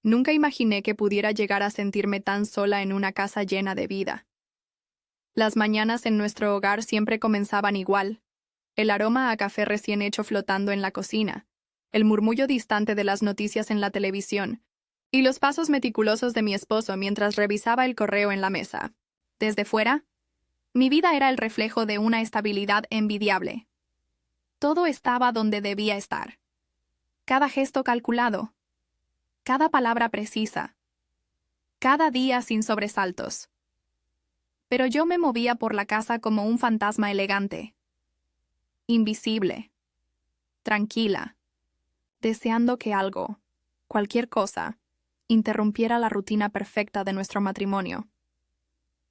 Nunca imaginé que pudiera llegar a sentirme tan sola en una casa llena de vida. Las mañanas en nuestro hogar siempre comenzaban igual. El aroma a café recién hecho flotando en la cocina, el murmullo distante de las noticias en la televisión, y los pasos meticulosos de mi esposo mientras revisaba el correo en la mesa. Desde fuera, mi vida era el reflejo de una estabilidad envidiable. Todo estaba donde debía estar. Cada gesto calculado, cada palabra precisa, cada día sin sobresaltos. Pero yo me movía por la casa como un fantasma elegante, invisible, tranquila, deseando que algo, cualquier cosa, interrumpiera la rutina perfecta de nuestro matrimonio.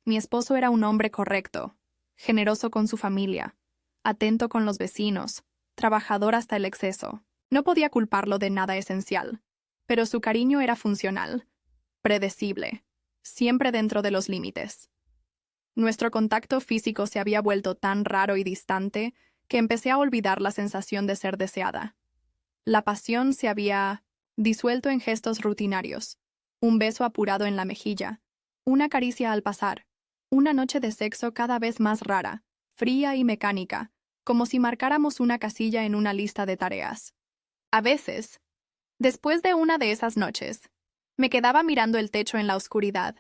Mi esposo era un hombre correcto, generoso con su familia, atento con los vecinos, trabajador hasta el exceso. No podía culparlo de nada esencial, pero su cariño era funcional, predecible, siempre dentro de los límites. Nuestro contacto físico se había vuelto tan raro y distante que empecé a olvidar la sensación de ser deseada. La pasión se había disuelto en gestos rutinarios, un beso apurado en la mejilla, una caricia al pasar, una noche de sexo cada vez más rara, fría y mecánica, como si marcáramos una casilla en una lista de tareas. A veces, después de una de esas noches, me quedaba mirando el techo en la oscuridad,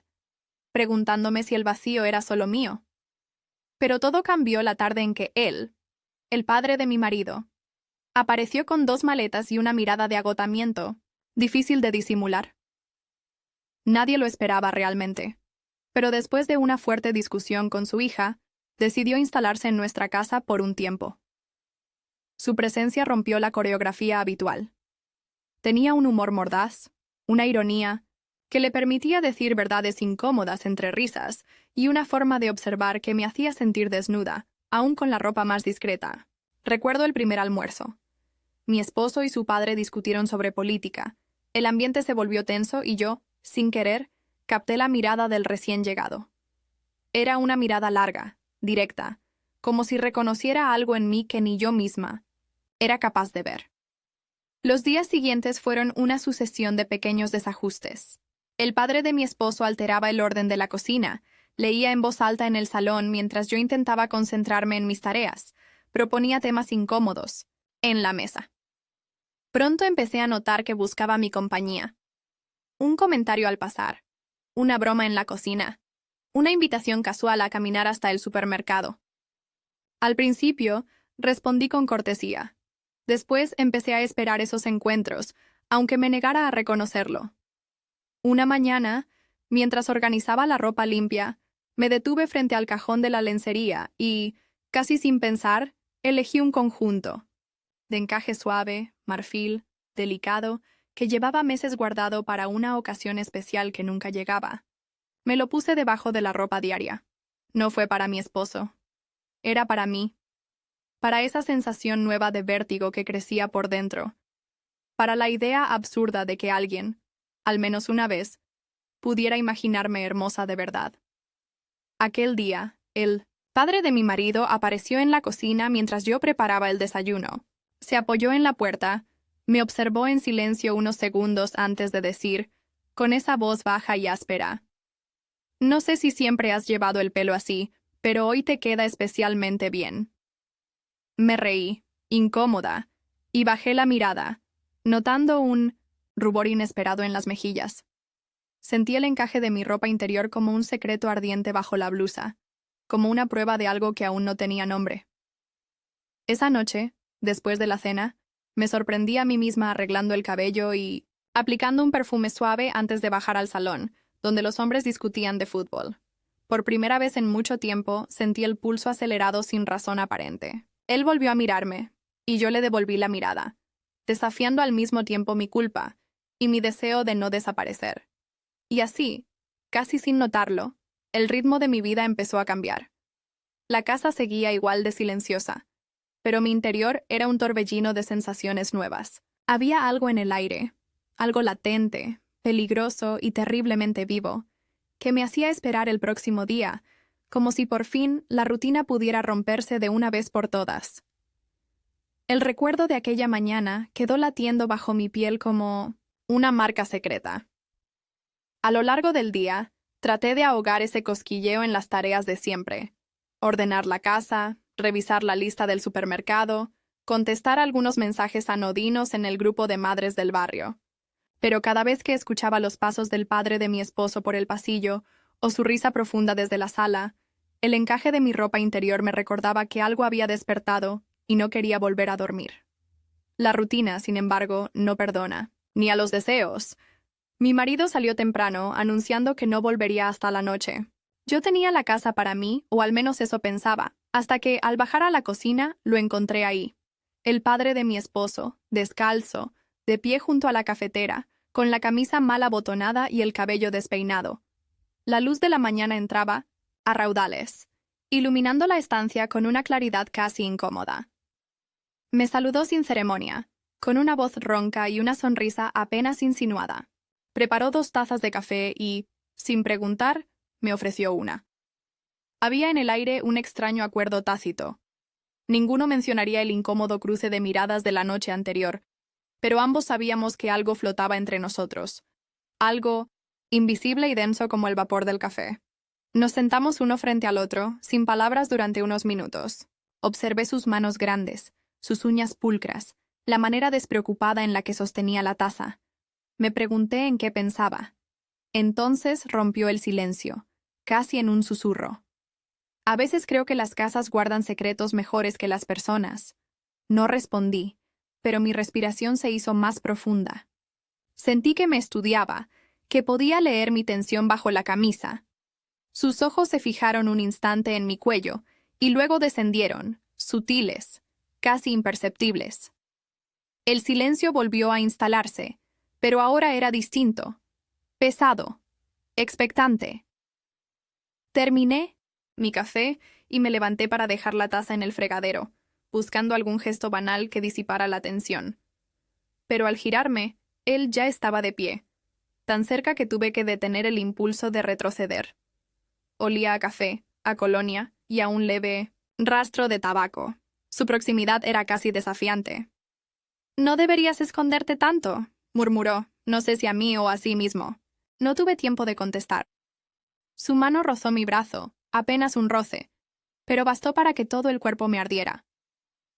preguntándome si el vacío era solo mío. Pero todo cambió la tarde en que él, el padre de mi marido, apareció con 2 maletas y una mirada de agotamiento, difícil de disimular. Nadie lo esperaba realmente, pero después de una fuerte discusión con su hija, decidió instalarse en nuestra casa por un tiempo. Su presencia rompió la coreografía habitual. Tenía un humor mordaz, una ironía, que le permitía decir verdades incómodas entre risas y una forma de observar que me hacía sentir desnuda, aún con la ropa más discreta. Recuerdo el primer almuerzo. Mi esposo y su padre discutieron sobre política. El ambiente se volvió tenso y yo, sin querer, capté la mirada del recién llegado. Era una mirada larga, directa, como si reconociera algo en mí que ni yo misma era capaz de ver. Los días siguientes fueron una sucesión de pequeños desajustes. El padre de mi esposo alteraba el orden de la cocina, leía en voz alta en el salón mientras yo intentaba concentrarme en mis tareas, proponía temas incómodos, en la mesa. Pronto empecé a notar que buscaba mi compañía. Un comentario al pasar, una broma en la cocina, una invitación casual a caminar hasta el supermercado. Al principio, respondí con cortesía. Después empecé a esperar esos encuentros, aunque me negara a reconocerlo. Una mañana, mientras organizaba la ropa limpia, me detuve frente al cajón de la lencería y, casi sin pensar, elegí un conjunto, de encaje suave, marfil, delicado, que llevaba meses guardado para una ocasión especial que nunca llegaba. Me lo puse debajo de la ropa diaria. No fue para mi esposo. Era para mí. Para esa sensación nueva de vértigo que crecía por dentro. Para la idea absurda de que alguien, al menos una vez, pudiera imaginarme hermosa de verdad. Aquel día, el padre de mi marido apareció en la cocina mientras yo preparaba el desayuno. Se apoyó en la puerta, me observó en silencio unos segundos antes de decir, con esa voz baja y áspera: «No sé si siempre has llevado el pelo así, pero hoy te queda especialmente bien». Me reí, incómoda, y bajé la mirada, notando un rubor inesperado en las mejillas. Sentí el encaje de mi ropa interior como un secreto ardiente bajo la blusa, como una prueba de algo que aún no tenía nombre. Esa noche, después de la cena, me sorprendí a mí misma arreglando el cabello y aplicando un perfume suave antes de bajar al salón, donde los hombres discutían de fútbol. Por primera vez en mucho tiempo, sentí el pulso acelerado sin razón aparente. Él volvió a mirarme, y yo le devolví la mirada, desafiando al mismo tiempo mi culpa y mi deseo de no desaparecer. Y así, casi sin notarlo, el ritmo de mi vida empezó a cambiar. La casa seguía igual de silenciosa, pero mi interior era un torbellino de sensaciones nuevas. Había algo en el aire, algo latente, peligroso y terriblemente vivo, que me hacía esperar el próximo día, como si por fin la rutina pudiera romperse de una vez por todas. El recuerdo de aquella mañana quedó latiendo bajo mi piel como una marca secreta. A lo largo del día, traté de ahogar ese cosquilleo en las tareas de siempre. Ordenar la casa, revisar la lista del supermercado, contestar algunos mensajes anodinos en el grupo de madres del barrio. Pero cada vez que escuchaba los pasos del padre de mi esposo por el pasillo, o su risa profunda desde la sala, el encaje de mi ropa interior me recordaba que algo había despertado y no quería volver a dormir. La rutina, sin embargo, no perdona, ni a los deseos. Mi marido salió temprano, anunciando que no volvería hasta la noche. Yo tenía la casa para mí, o al menos eso pensaba, hasta que, al bajar a la cocina, lo encontré ahí. El padre de mi esposo, descalzo, de pie junto a la cafetera, con la camisa mal abotonada y el cabello despeinado. La luz de la mañana entraba, a raudales, iluminando la estancia con una claridad casi incómoda. Me saludó sin ceremonia, con una voz ronca y una sonrisa apenas insinuada. Preparó 2 tazas de café y, sin preguntar, me ofreció una. Había en el aire un extraño acuerdo tácito. Ninguno mencionaría el incómodo cruce de miradas de la noche anterior, pero ambos sabíamos que algo flotaba entre nosotros. Algo invisible y denso como el vapor del café. Nos sentamos uno frente al otro, sin palabras durante unos minutos. Observé sus manos grandes, sus uñas pulcras, la manera despreocupada en la que sostenía la taza. Me pregunté en qué pensaba. Entonces rompió el silencio, casi en un susurro. A veces creo que las casas guardan secretos mejores que las personas. No respondí, pero mi respiración se hizo más profunda. Sentí que me estudiaba, que podía leer mi tensión bajo la camisa. Sus ojos se fijaron un instante en mi cuello y luego descendieron, sutiles, casi imperceptibles. El silencio volvió a instalarse, pero ahora era distinto, pesado, expectante. Terminé mi café y me levanté para dejar la taza en el fregadero, buscando algún gesto banal que disipara la tensión. Pero al girarme, él ya estaba de pie, tan cerca que tuve que detener el impulso de retroceder. Olía a café, a colonia y a un leve rastro de tabaco. Su proximidad era casi desafiante. «No deberías esconderte tanto», murmuró, no sé si a mí o a sí mismo. No tuve tiempo de contestar. Su mano rozó mi brazo, apenas un roce, pero bastó para que todo el cuerpo me ardiera.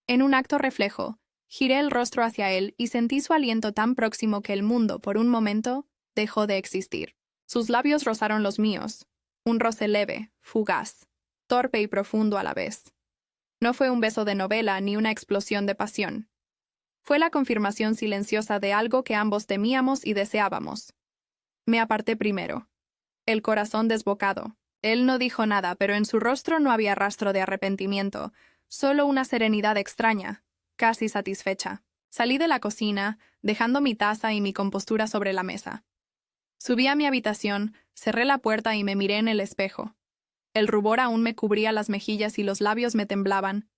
En un acto reflejo, giré el rostro hacia él y sentí su aliento tan próximo que el mundo, por un momento, dejó de existir. Sus labios rozaron los míos, un roce leve, fugaz, torpe y profundo a la vez. No fue un beso de novela ni una explosión de pasión. Fue la confirmación silenciosa de algo que ambos temíamos y deseábamos. Me aparté primero, el corazón desbocado. Él no dijo nada, pero en su rostro no había rastro de arrepentimiento, solo una serenidad extraña, casi satisfecha. Salí de la cocina, dejando mi taza y mi compostura sobre la mesa. Subí a mi habitación, cerré la puerta y me miré en el espejo. El rubor aún me cubría las mejillas y los labios me temblaban.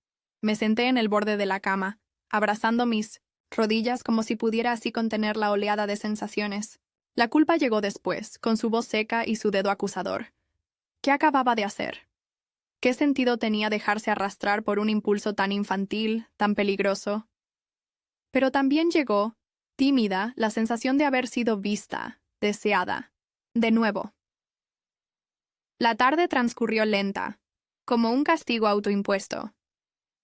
Me senté en el borde de la cama, abrazando mis rodillas como si pudiera así contener la oleada de sensaciones. La culpa llegó después, con su voz seca y su dedo acusador. ¿Qué acababa de hacer? ¿Qué sentido tenía dejarse arrastrar por un impulso tan infantil, tan peligroso? Pero también llegó, tímida, la sensación de haber sido vista, deseada, de nuevo. La tarde transcurrió lenta, como un castigo autoimpuesto.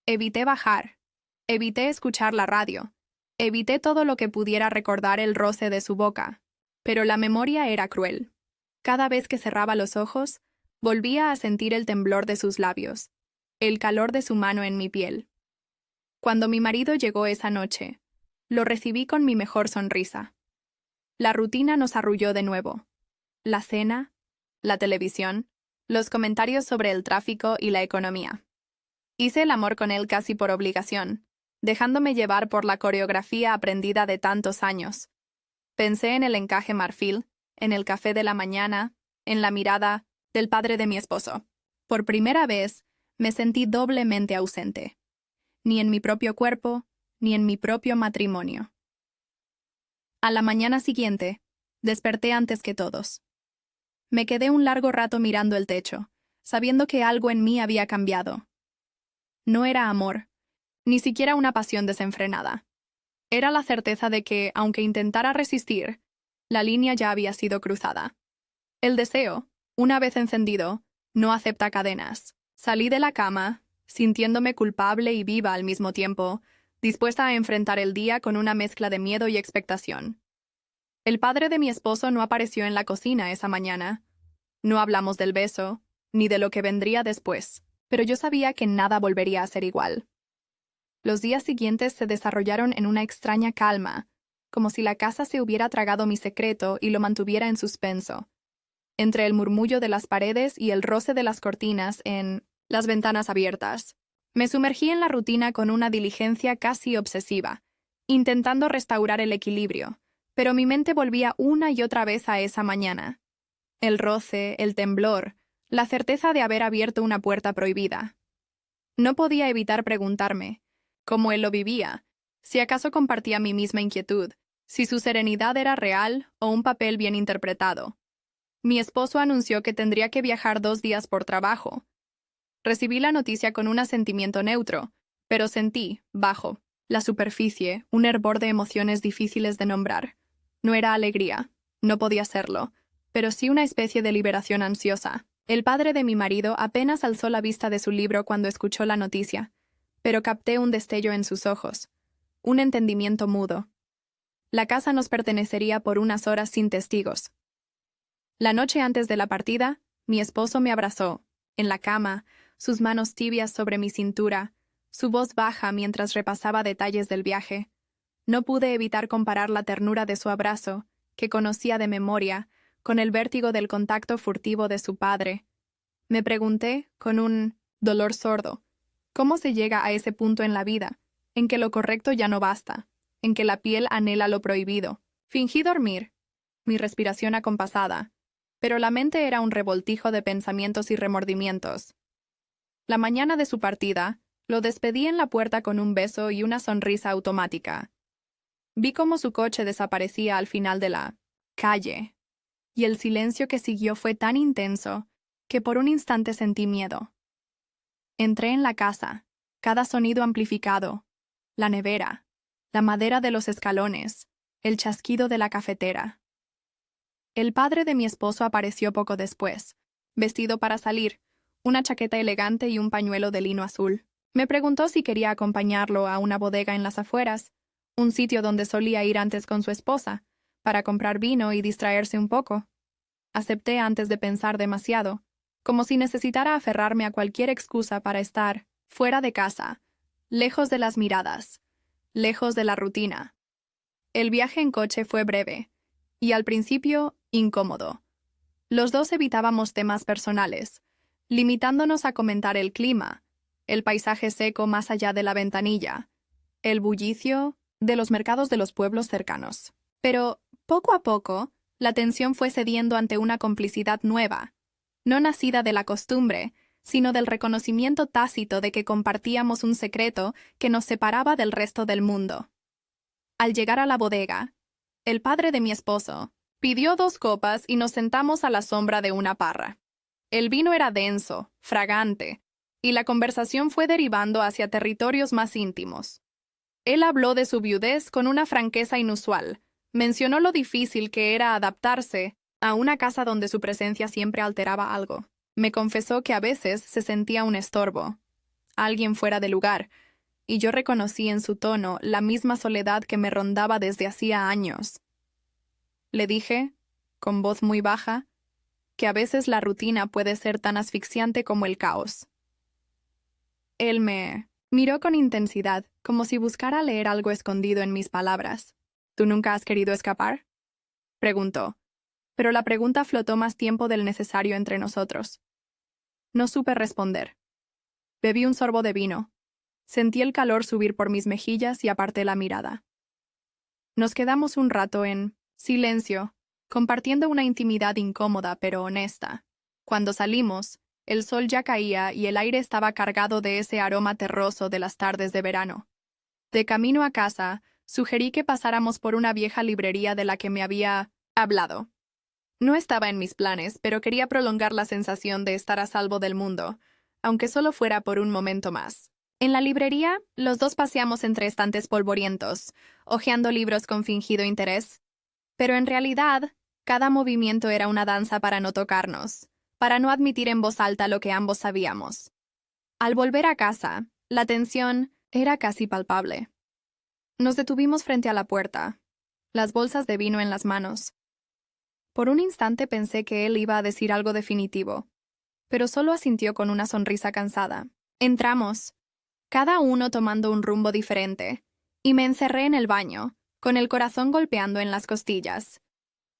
Evité bajar, evité escuchar la radio, evité todo lo que pudiera recordar el roce de su boca, pero la memoria era cruel. Cada vez que cerraba los ojos, volvía a sentir el temblor de sus labios, el calor de su mano en mi piel. Cuando mi marido llegó esa noche, lo recibí con mi mejor sonrisa. La rutina nos arrulló de nuevo. La cena, la televisión, los comentarios sobre el tráfico y la economía. Hice el amor con él casi por obligación, dejándome llevar por la coreografía aprendida de tantos años. Pensé en el encaje marfil, en el café de la mañana, en la mirada del padre de mi esposo. Por primera vez, me sentí doblemente ausente. Ni en mi propio cuerpo, ni en mi propio matrimonio. A la mañana siguiente, desperté antes que todos. Me quedé un largo rato mirando el techo, sabiendo que algo en mí había cambiado. No era amor, ni siquiera una pasión desenfrenada. Era la certeza de que, aunque intentara resistir, la línea ya había sido cruzada. El deseo, una vez encendido, no acepta cadenas. Salí de la cama, sintiéndome culpable y viva al mismo tiempo, dispuesta a enfrentar el día con una mezcla de miedo y expectación. El padre de mi esposo no apareció en la cocina esa mañana. No hablamos del beso, ni de lo que vendría después, pero yo sabía que nada volvería a ser igual. Los días siguientes se desarrollaron en una extraña calma, como si la casa se hubiera tragado mi secreto y lo mantuviera en suspenso. Entre el murmullo de las paredes y el roce de las cortinas en las ventanas abiertas, me sumergí en la rutina con una diligencia casi obsesiva, intentando restaurar el equilibrio, pero mi mente volvía una y otra vez a esa mañana. El roce, el temblor, la certeza de haber abierto una puerta prohibida. No podía evitar preguntarme cómo él lo vivía, si acaso compartía mi misma inquietud, si su serenidad era real o un papel bien interpretado. Mi esposo anunció que tendría que viajar 2 días por trabajo. Recibí la noticia con un asentimiento neutro, pero sentí, bajo la superficie, un hervor de emociones difíciles de nombrar. No era alegría, no podía serlo, pero sí una especie de liberación ansiosa. El padre de mi marido apenas alzó la vista de su libro cuando escuchó la noticia, pero capté un destello en sus ojos, un entendimiento mudo. La casa nos pertenecería por unas horas sin testigos. La noche antes de la partida, mi esposo me abrazó, en la cama, sus manos tibias sobre mi cintura, su voz baja mientras repasaba detalles del viaje. No pude evitar comparar la ternura de su abrazo, que conocía de memoria, con el vértigo del contacto furtivo de su padre. Me pregunté, con un dolor sordo, ¿cómo se llega a ese punto en la vida, en que lo correcto ya no basta, en que la piel anhela lo prohibido? Fingí dormir, mi respiración acompasada, pero la mente era un revoltijo de pensamientos y remordimientos. La mañana de su partida, lo despedí en la puerta con un beso y una sonrisa automática. Vi cómo su coche desaparecía al final de la calle, y el silencio que siguió fue tan intenso que por un instante sentí miedo. Entré en la casa, cada sonido amplificado, la nevera, la madera de los escalones, el chasquido de la cafetera. El padre de mi esposo apareció poco después, vestido para salir, una chaqueta elegante y un pañuelo de lino azul. Me preguntó si quería acompañarlo a una bodega en las afueras, un sitio donde solía ir antes con su esposa, para comprar vino y distraerse un poco. Acepté antes de pensar demasiado, como si necesitara aferrarme a cualquier excusa para estar fuera de casa, lejos de las miradas, lejos de la rutina. El viaje en coche fue breve, y al principio incómodo. Los dos evitábamos temas personales, limitándonos a comentar el clima, el paisaje seco más allá de la ventanilla, el bullicio de los mercados de los pueblos cercanos. Pero, poco a poco, la tensión fue cediendo ante una complicidad nueva, no nacida de la costumbre, sino del reconocimiento tácito de que compartíamos un secreto que nos separaba del resto del mundo. Al llegar a la bodega, el padre de mi esposo pidió 2 copas y nos sentamos a la sombra de una parra. El vino era denso, fragante, y la conversación fue derivando hacia territorios más íntimos. Él habló de su viudez con una franqueza inusual. Mencionó lo difícil que era adaptarse a una casa donde su presencia siempre alteraba algo. Me confesó que a veces se sentía un estorbo, alguien fuera de lugar, y yo reconocí en su tono la misma soledad que me rondaba desde hacía años. Le dije, con voz muy baja, que a veces la rutina puede ser tan asfixiante como el caos. Él me miró con intensidad, como si buscara leer algo escondido en mis palabras. ¿Tú nunca has querido escapar?, preguntó, pero la pregunta flotó más tiempo del necesario entre nosotros. No supe responder. Bebí un sorbo de vino. Sentí el calor subir por mis mejillas y aparté la mirada. Nos quedamos un rato en silencio, compartiendo una intimidad incómoda pero honesta. Cuando salimos, el sol ya caía y el aire estaba cargado de ese aroma terroso de las tardes de verano. De camino a casa, sugerí que pasáramos por una vieja librería de la que me había hablado. No estaba en mis planes, pero quería prolongar la sensación de estar a salvo del mundo, aunque solo fuera por un momento más. En la librería, los dos paseamos entre estantes polvorientos, hojeando libros con fingido interés, pero en realidad Cada movimiento era una danza para no tocarnos, para no admitir en voz alta lo que ambos sabíamos. Al volver a casa, la tensión era casi palpable. Nos detuvimos frente a la puerta, las bolsas de vino en las manos. Por un instante pensé que él iba a decir algo definitivo, pero solo asintió con una sonrisa cansada. Entramos, cada uno tomando un rumbo diferente, y me encerré en el baño, con el corazón golpeando en las costillas.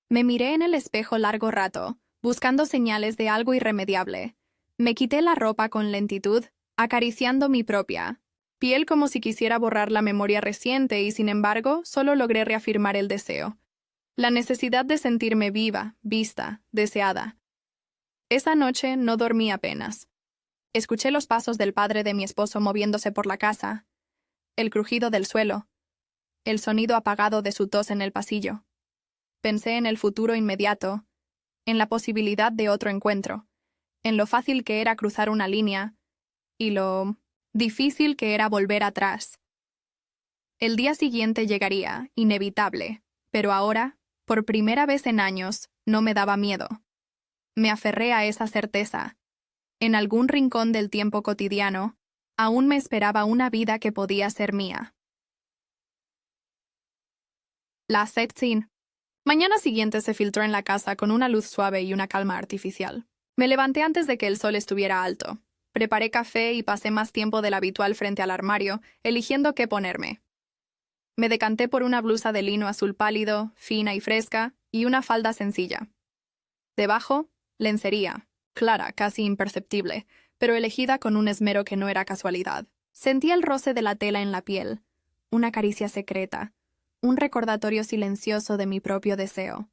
Me miré en el espejo largo rato, buscando señales de algo irremediable. Me quité la ropa con lentitud, acariciando mi propia piel como si quisiera borrar la memoria reciente y, sin embargo, solo logré reafirmar el deseo. La necesidad de sentirme viva, vista, deseada. Esa noche no dormí apenas. Escuché los pasos del padre de mi esposo moviéndose por la casa, el crujido del suelo, el sonido apagado de su tos en el pasillo. Pensé en el futuro inmediato, en la posibilidad de otro encuentro, en lo fácil que era cruzar una línea y lo difícil que era volver atrás. El día siguiente llegaría, inevitable, pero ahora, por primera vez en años, no me daba miedo. Me aferré a esa certeza. En algún rincón del tiempo cotidiano, aún me esperaba una vida que podía ser mía. La Setsin. Mañana siguiente se filtró en la casa con una luz suave y una calma artificial. Me levanté antes de que el sol estuviera alto. Preparé café y pasé más tiempo del habitual frente al armario, eligiendo qué ponerme. Me decanté por una blusa de lino azul pálido, fina y fresca, y una falda sencilla. Debajo, lencería, clara, casi imperceptible, pero elegida con un esmero que no era casualidad. Sentí el roce de la tela en la piel, una caricia secreta, un recordatorio silencioso de mi propio deseo.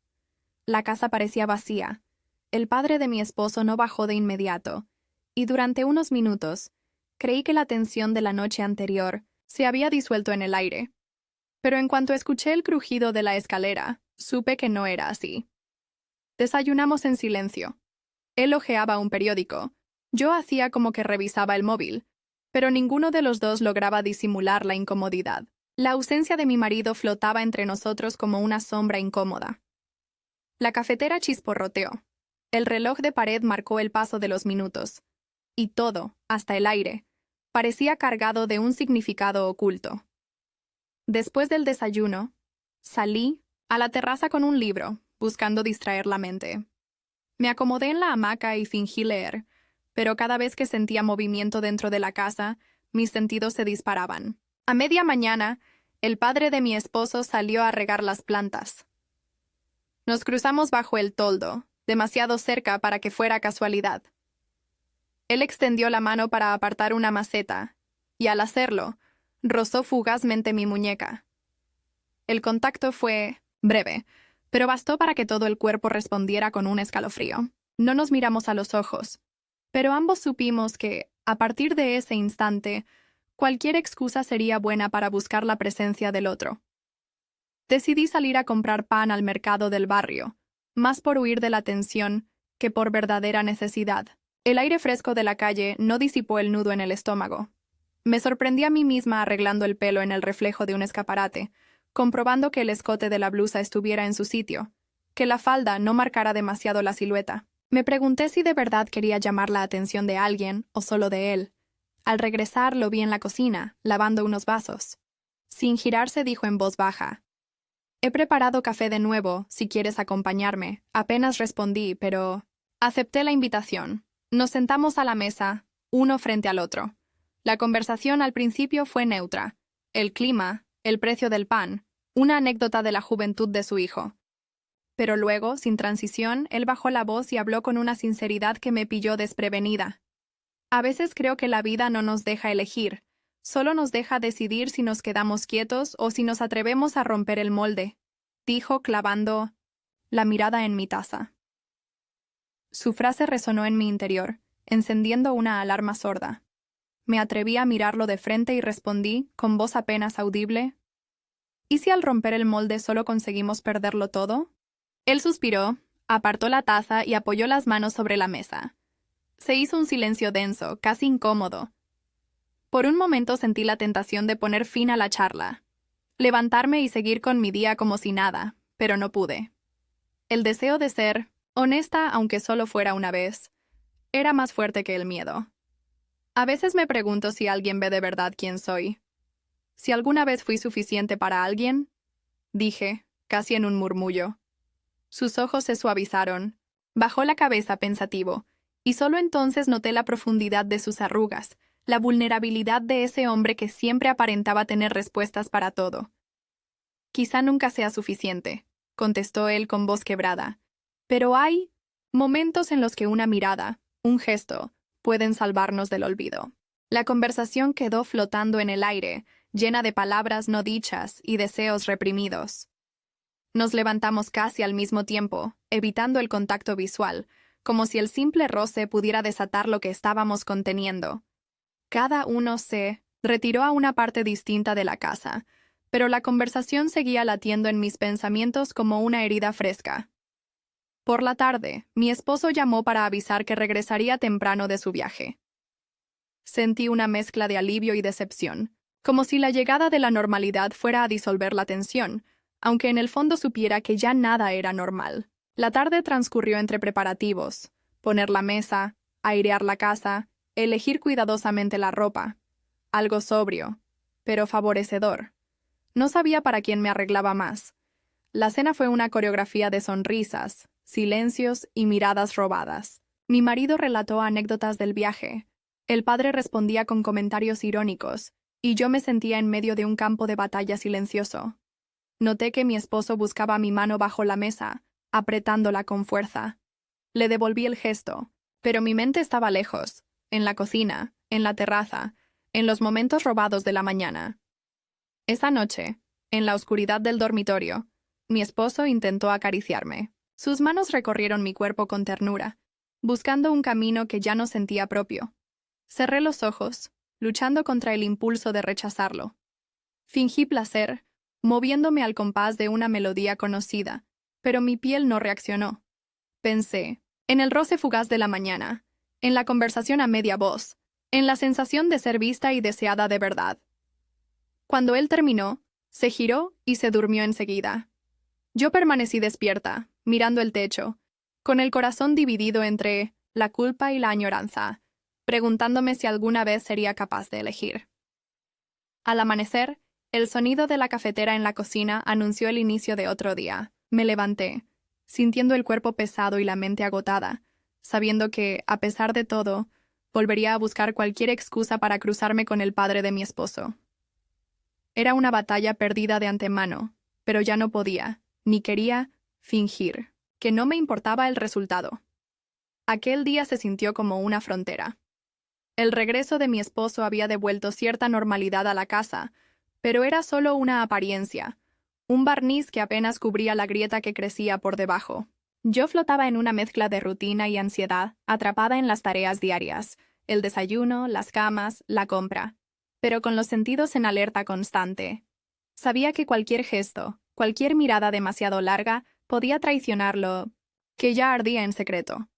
La casa parecía vacía. El padre de mi esposo no bajó de inmediato, y durante unos minutos creí que la tensión de la noche anterior se había disuelto en el aire. Pero en cuanto escuché el crujido de la escalera, supe que no era así. Desayunamos en silencio. Él hojeaba un periódico. Yo hacía como que revisaba el móvil, pero ninguno de los dos lograba disimular la incomodidad. La ausencia de mi marido flotaba entre nosotros como una sombra incómoda. La cafetera chisporroteó. El reloj de pared marcó el paso de los minutos. Y todo, hasta el aire, parecía cargado de un significado oculto. Después del desayuno, salí a la terraza con un libro, buscando distraer la mente. Me acomodé en la hamaca y fingí leer, pero cada vez que sentía movimiento dentro de la casa, mis sentidos se disparaban. A media mañana, el padre de mi esposo salió a regar las plantas. Nos cruzamos bajo el toldo, demasiado cerca para que fuera casualidad. Él extendió la mano para apartar una maceta, y al hacerlo, rozó fugazmente mi muñeca. El contacto fue breve, pero bastó para que todo el cuerpo respondiera con un escalofrío. No nos miramos a los ojos, pero ambos supimos que, a partir de ese instante, cualquier excusa sería buena para buscar la presencia del otro. Decidí salir a comprar pan al mercado del barrio, más por huir de la tensión que por verdadera necesidad. El aire fresco de la calle no disipó el nudo en el estómago. Me sorprendí a mí misma arreglando el pelo en el reflejo de un escaparate, comprobando que el escote de la blusa estuviera en su sitio, que la falda no marcara demasiado la silueta. Me pregunté si de verdad quería llamar la atención de alguien o solo de él. Al regresar lo vi en la cocina, lavando unos vasos. Sin girarse dijo en voz baja: «He preparado café de nuevo, si quieres acompañarme». Apenas respondí, pero acepté la invitación. Nos sentamos a la mesa, uno frente al otro. La conversación al principio fue neutra. El clima, el precio del pan, una anécdota de la juventud de su hijo. Pero luego, sin transición, él bajó la voz y habló con una sinceridad que me pilló desprevenida. A veces creo que la vida no nos deja elegir, solo nos deja decidir si nos quedamos quietos o si nos atrevemos a romper el molde, dijo clavando la mirada en mi taza. Su frase resonó en mi interior, encendiendo una alarma sorda. Me atreví a mirarlo de frente y respondí, con voz apenas audible: ¿y si al romper el molde solo conseguimos perderlo todo? Él suspiró, apartó la taza y apoyó las manos sobre la mesa. Se hizo un silencio denso, casi incómodo. Por un momento sentí la tentación de poner fin a la charla, levantarme y seguir con mi día como si nada, pero no pude. El deseo de ser honesta, aunque solo fuera una vez, era más fuerte que el miedo. A veces me pregunto si alguien ve de verdad quién soy. Si alguna vez fui suficiente para alguien, dije, casi en un murmullo. Sus ojos se suavizaron. Bajó la cabeza pensativo, y solo entonces noté la profundidad de sus arrugas, la vulnerabilidad de ese hombre que siempre aparentaba tener respuestas para todo. Quizá nunca sea suficiente, contestó él con voz quebrada, pero hay momentos en los que una mirada, un gesto, pueden salvarnos del olvido. La conversación quedó flotando en el aire, llena de palabras no dichas y deseos reprimidos. Nos levantamos casi al mismo tiempo, evitando el contacto visual, como si el simple roce pudiera desatar lo que estábamos conteniendo. Cada uno se retiró a una parte distinta de la casa, pero la conversación seguía latiendo en mis pensamientos como una herida fresca. Por la tarde, mi esposo llamó para avisar que regresaría temprano de su viaje. Sentí una mezcla de alivio y decepción, como si la llegada de la normalidad fuera a disolver la tensión, aunque en el fondo supiera que ya nada era normal. La tarde transcurrió entre preparativos, poner la mesa, airear la casa, elegir cuidadosamente la ropa. Algo sobrio, pero favorecedor. No sabía para quién me arreglaba más. La cena fue una coreografía de sonrisas, silencios y miradas robadas. Mi marido relató anécdotas del viaje. El padre respondía con comentarios irónicos, y yo me sentía en medio de un campo de batalla silencioso. Noté que mi esposo buscaba mi mano bajo la mesa, apretándola con fuerza. Le devolví el gesto, pero mi mente estaba lejos, en la cocina, en la terraza, en los momentos robados de la mañana. Esa noche, en la oscuridad del dormitorio, mi esposo intentó acariciarme. Sus manos recorrieron mi cuerpo con ternura, buscando un camino que ya no sentía propio. Cerré los ojos, luchando contra el impulso de rechazarlo. Fingí placer, moviéndome al compás de una melodía conocida, pero mi piel no reaccionó. Pensé, en el roce fugaz de la mañana, en la conversación a media voz, en la sensación de ser vista y deseada de verdad. Cuando él terminó, se giró y se durmió enseguida. Yo permanecí despierta, mirando el techo, con el corazón dividido entre la culpa y la añoranza, preguntándome si alguna vez sería capaz de elegir. Al amanecer, el sonido de la cafetera en la cocina anunció el inicio de otro día. Me levanté, sintiendo el cuerpo pesado y la mente agotada, sabiendo que, a pesar de todo, volvería a buscar cualquier excusa para cruzarme con el padre de mi esposo. Era una batalla perdida de antemano, pero ya no podía, ni quería, fingir, que no me importaba el resultado. Aquel día se sintió como una frontera. El regreso de mi esposo había devuelto cierta normalidad a la casa, pero era solo una apariencia, un barniz que apenas cubría la grieta que crecía por debajo. Yo flotaba en una mezcla de rutina y ansiedad, atrapada en las tareas diarias, el desayuno, las camas, la compra, pero con los sentidos en alerta constante. Sabía que cualquier gesto, cualquier mirada demasiado larga, podía traicionarlo, que ya ardía en secreto.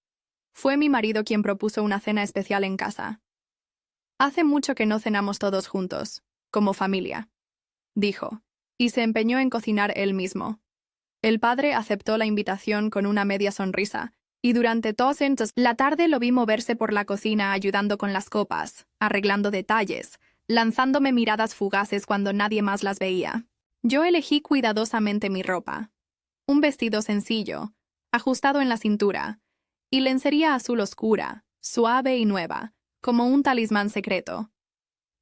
Fue mi marido quien propuso una cena especial en casa. Hace mucho que no cenamos todos juntos, como familia, dijo, y se empeñó en cocinar él mismo. El padre aceptó la invitación con una media sonrisa, y durante toda la tarde lo vi moverse por la cocina ayudando con las copas, arreglando detalles, lanzándome miradas fugaces cuando nadie más las veía. Yo elegí cuidadosamente mi ropa. Un vestido sencillo, ajustado en la cintura, y lencería azul oscura, suave y nueva, como un talismán secreto.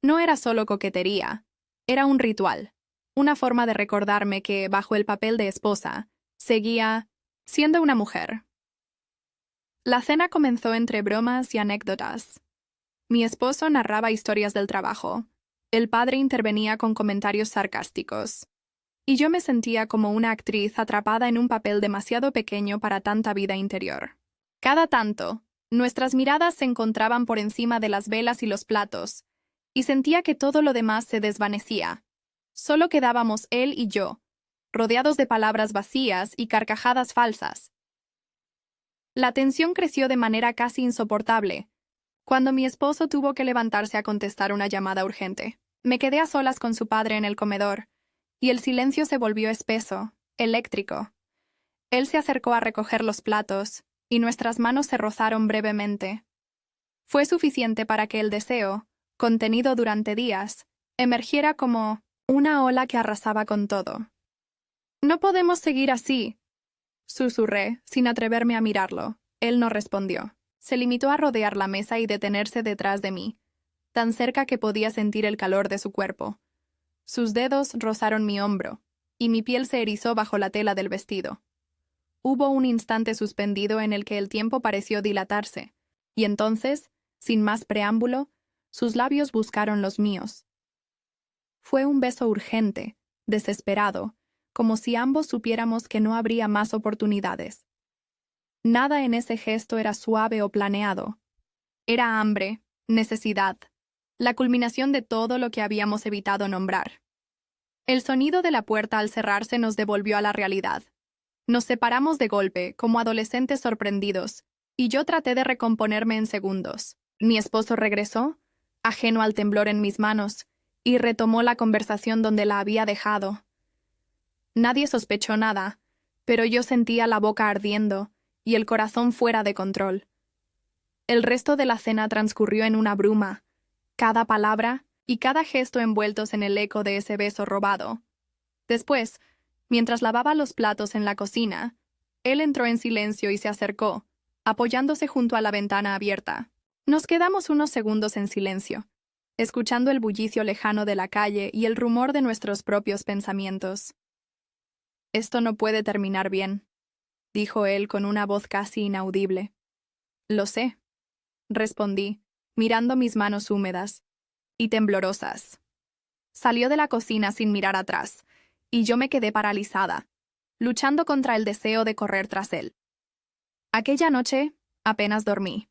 No era solo coquetería, era un ritual, una forma de recordarme que, bajo el papel de esposa, seguía siendo una mujer. La cena comenzó entre bromas y anécdotas. Mi esposo narraba historias del trabajo, el padre intervenía con comentarios sarcásticos, y yo me sentía como una actriz atrapada en un papel demasiado pequeño para tanta vida interior. Cada tanto, nuestras miradas se encontraban por encima de las velas y los platos, y sentía que todo lo demás se desvanecía. Solo quedábamos él y yo, rodeados de palabras vacías y carcajadas falsas. La tensión creció de manera casi insoportable, cuando mi esposo tuvo que levantarse a contestar una llamada urgente. Me quedé a solas con su padre en el comedor, y el silencio se volvió espeso, eléctrico. Él se acercó a recoger los platos, y nuestras manos se rozaron brevemente. Fue suficiente para que el deseo, contenido durante días, emergiera como una ola que arrasaba con todo. «No podemos seguir así», susurré, sin atreverme a mirarlo. Él no respondió. Se limitó a rodear la mesa y detenerse detrás de mí, tan cerca que podía sentir el calor de su cuerpo. Sus dedos rozaron mi hombro, y mi piel se erizó bajo la tela del vestido. Hubo un instante suspendido en el que el tiempo pareció dilatarse, y entonces, sin más preámbulo, sus labios buscaron los míos. Fue un beso urgente, desesperado, como si ambos supiéramos que no habría más oportunidades. Nada en ese gesto era suave o planeado. Era hambre, necesidad, la culminación de todo lo que habíamos evitado nombrar. El sonido de la puerta al cerrarse nos devolvió a la realidad. Nos separamos de golpe, como adolescentes sorprendidos, y yo traté de recomponerme en segundos. Mi esposo regresó, ajeno al temblor en mis manos, y retomó la conversación donde la había dejado. Nadie sospechó nada, pero yo sentía la boca ardiendo y el corazón fuera de control. El resto de la cena transcurrió en una bruma, cada palabra y cada gesto envueltos en el eco de ese beso robado. Después, mientras lavaba los platos en la cocina, él entró en silencio y se acercó, apoyándose junto a la ventana abierta. Nos quedamos unos segundos en silencio, escuchando el bullicio lejano de la calle y el rumor de nuestros propios pensamientos. «Esto no puede terminar bien», dijo él con una voz casi inaudible. «Lo sé», respondí, mirando mis manos húmedas y temblorosas. Salió de la cocina sin mirar atrás, y yo me quedé paralizada, luchando contra el deseo de correr tras él. Aquella noche apenas dormí.